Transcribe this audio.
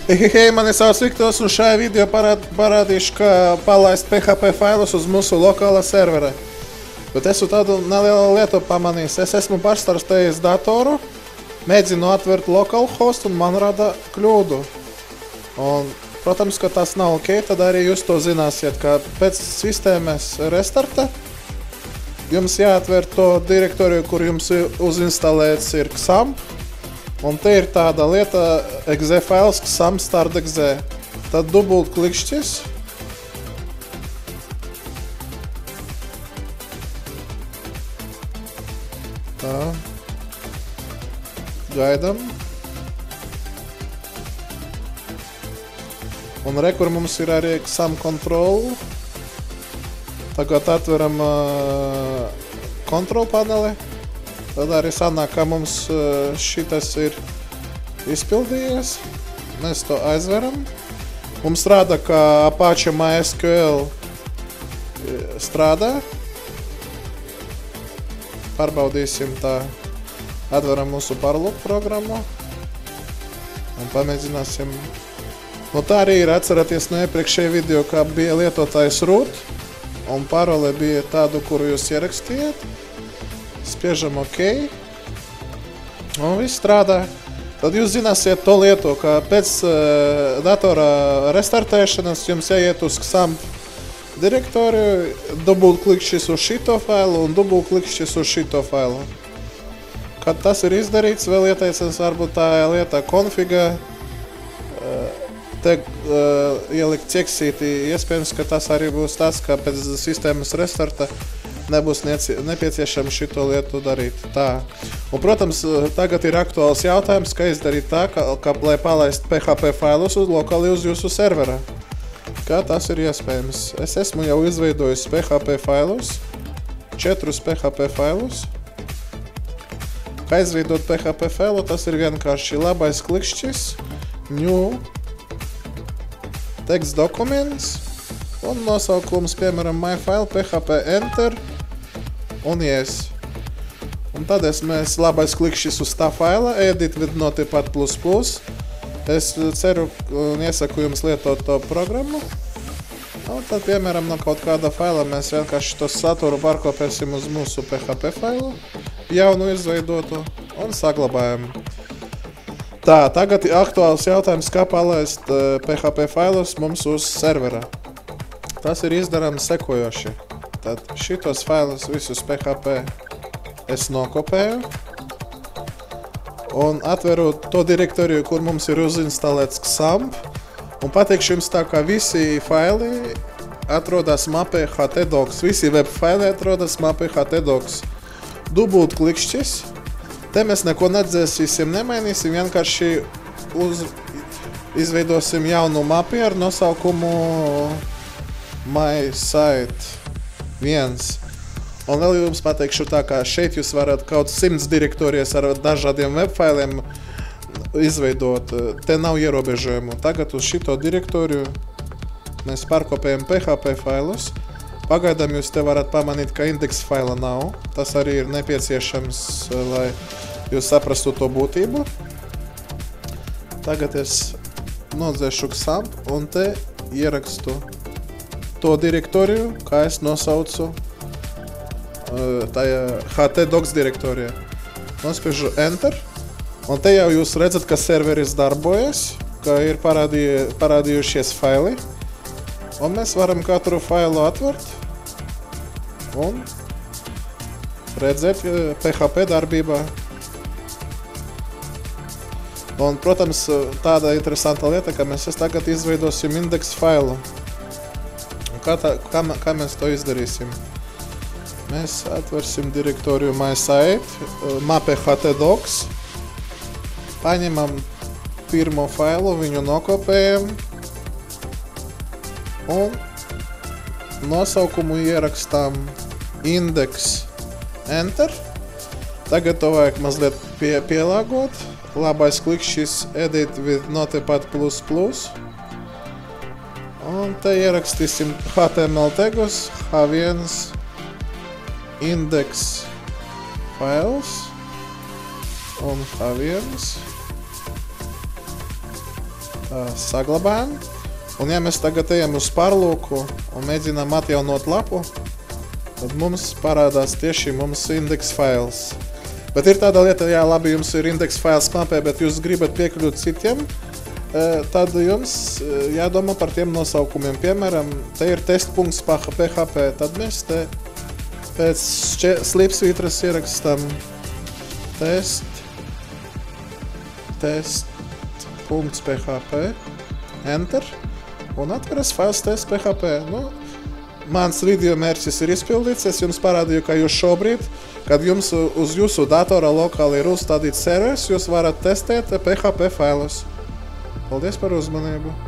Hei, mani sauc Viktors, un šajā video parādīšu, kā palaist PHP failus uz mūsu lokālā servera. Bet esmu tādu nelielu lietu pamanījis. Es esmu pārstarstējis datoru, mēģinu atvērt localhost un man rada kļūdu. Un, protams, ka tas nav ok, tad arī jūs to zināsiet, ka pēc sistēmas restarta jums jāatver to direktoriju, kur jums uzinstalēts ir XAMPP. Un te ir tāda lieta exe fails XAMPP start.exe. Tad dubult klikšķis. Tā. Gaidam. Un re, kur mums ir arī XAMPP control. Tagad atveram control paneli. Tad arī sanāk, ka mums šitas ir izpildījies. Mēs to aizveram. Mums rāda, ka Apache MySQL strādā. Pārbaudīsim tā. Atveram mūsu parlook programmu. Un pamēģināsim. Nu tā arī ir, atceraties no iepriekšējā video, kā bija lietotājs root. Un parole bija tādu, kuru jūs ierakstījāt. Spiežam OK. Un viss strādā. Tad jūs zināsiet to lietu, ka pēc datora restartēšanas jums jāiet uz XAMPP direktoriju, dubult klikšķis uz šito failu un dubult klikšķis uz šito failu. Kad tas ir izdarīts, vēl ieteicams varbūt tā lieta konfiga te ielikt cieksīti. Iespējams, ka tas arī būs tas, ka pēc sistēmas restarta nebūs nepieciešams šito lietu darīt. Tā. Un, protams, tagad ir aktuāls jautājums, kā izdarīt tā, lai palaist PHP failus lokāli uz jūsu servera. Kā tas ir iespējams? Es esmu jau izveidojis PHP failus, 4 PHP failus. Kā izveidot PHP failu, tas ir vienkārši labais klikšķis, new, text documents un nosaukums, piemēram, myfile, PHP enter un yes. Un tad mēs labais klikšķis uz tā faila, edit with notepad++. Es ceru un iesaku jums lietot to programmu. Un tad, piemēram, no kaut kāda faila mēs vienkārši to saturu pārkopēsim uz mūsu PHP failu, jaunu izveidotu un saglabājam. Tā, tagad ir aktuāls jautājums, kā palaist PHP failus mums uz servera. Tas ir izdarāms sekojoši. Tad šitos failus visus PHP es nokopēju un atveru to direktoriju, kur mums ir uzinstalēts XAMPP. Un pateikšu jums tā, ka visi faili atrodas mapē htdocs. Visi web faili atrodas mapē htdocs. Dubult klikšķis. Te mēs neko nedzēsīsim, nemainīsim, vienkārši izveidosim jaunu mapi ar nosaukumu MySite 1. Un vēl jums pateikšu tā, ka šeit jūs varat kaut 100 direktorijas ar dažādiem webfailiem izveidot. Te nav ierobežojumu. Tagad uz šito direktoriju mēs pārkopējam PHP failus. Pagaidām jūs te varat pamanīt, ka indeks faila nav. Tas arī ir nepieciešams, lai jūs saprastu to būtību. Tagad es nodzēšu XAMPP un te ierakstu to direktoriju, kā es nosaucu tajā htdocs direktorijā. Nospiežu Enter. Un te jau jūs redzat, ka serveris darbojas, ka ir parādījušies faili. Un mēs varam katru failu atvert un redzēt PHP darbībā. Un, protams, tāda interesanta lieta, ka mēs tagad izveidosim indeks failu. Kā mēs to izdarīsim? Mēs atversim direktoriju MySite, mapē htdocs, paņemam pirmo failu, viņu nokopējam un nosaukumu ierakstām indeks enter. Tagad to vajag mazliet pielāgot. Labais klikšķis edit with notepad++. Un te ierakstīsim HTML tagus, H1, index files un H1. saglabājam. Un ja mēs tagad ejam uz pārlūku un mēģinām atjaunot lapu, tad mums parādās tieši index fails. Bet ir tāda lieta, jā, labi, jums ir index fails knapē, bet jūs gribat piekļūt citiem, tad jums jādomā par tiem nosaukumiem. Piemēram, te ir test.php, tad mēs te pēc slīpsvītras ierakstam test.php, enter, un atveras fails test.php. Mans video mērķis ir izpildīts, es jums parādīju, ka jūs šobrīd, kad jums uz jūsu datora lokāli ir uzstādīts servers, jūs varat testēt PHP failus. Paldies par uzmanību!